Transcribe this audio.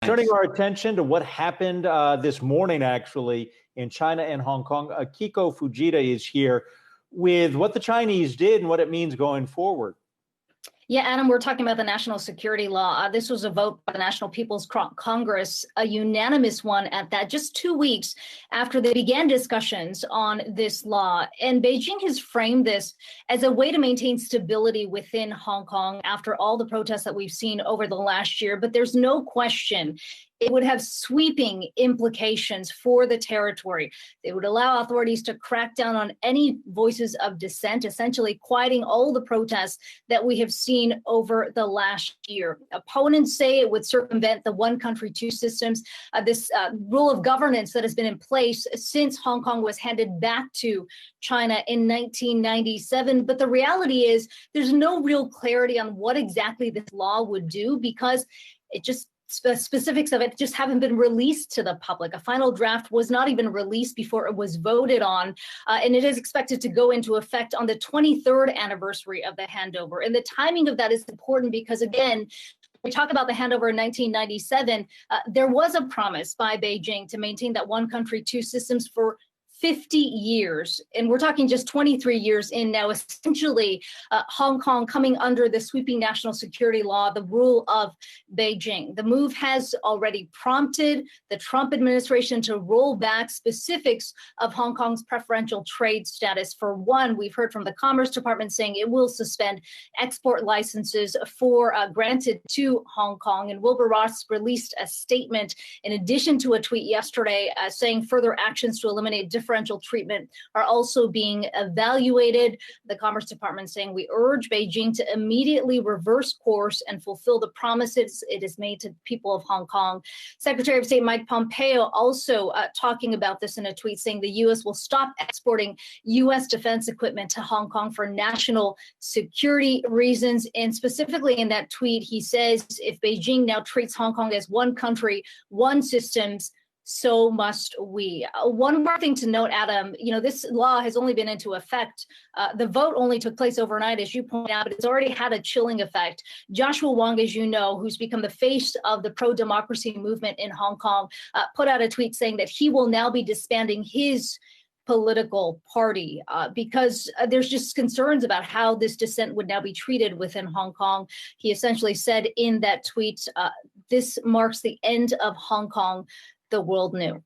Turning our attention to what happened this morning, actually, in China and Hong Kong, Akiko Fujita is here with what the Chinese did and what it means going forward. Yeah, Adam, we're talking about the national security law. This was a vote by the National People's Congress, a unanimous one at that, just 2 weeks after they began discussions on this law. And Beijing has framed this as a way to maintain stability within Hong Kong after all the protests that we've seen over the last year. But there's no question it would have sweeping implications for the territory. It would allow authorities to crack down on any voices of dissent, essentially quieting all the protests that we have seen over the last year. Opponents say it would circumvent the one country, two systems, this rule of governance that has been in place since Hong Kong was handed back to China in 1997. But the reality is there's no real clarity on what exactly this law would do because the specifics of it just haven't been released to the public. A final draft was not even released before it was voted on, and it is expected to go into effect on the 23rd anniversary of the handover. And the timing of that is important because, again, we talk about the handover in 1997. There was a promise by Beijing to maintain that one country, two systems for 50 years, and we're talking just 23 years in now, essentially Hong Kong coming under the sweeping national security law, the rule of Beijing. The move has already prompted the Trump administration to roll back specifics of Hong Kong's preferential trade status. For one, we've heard from the Commerce Department saying it will suspend export licenses granted to Hong Kong. And Wilbur Ross released a statement in addition to a tweet yesterday saying further actions to eliminate differential treatment are also being evaluated. The Commerce Department saying we urge Beijing to immediately reverse course and fulfill the promises it has made to the people of Hong Kong. Secretary of State Mike Pompeo also talking about this in a tweet saying the U.S. will stop exporting U.S. defense equipment to Hong Kong for national security reasons. And specifically in that tweet, he says if Beijing now treats Hong Kong as one country, one systems, so must we. One more thing to note, Adam, this law has only been into effect. The vote only took place overnight, as you point out, but it's already had a chilling effect. Joshua Wong, as you know, who's become the face of the pro-democracy movement in Hong Kong, put out a tweet saying that he will now be disbanding his political party because there's just concerns about how this dissent would now be treated within Hong Kong. He essentially said in that tweet, this marks the end of Hong Kong the world knew.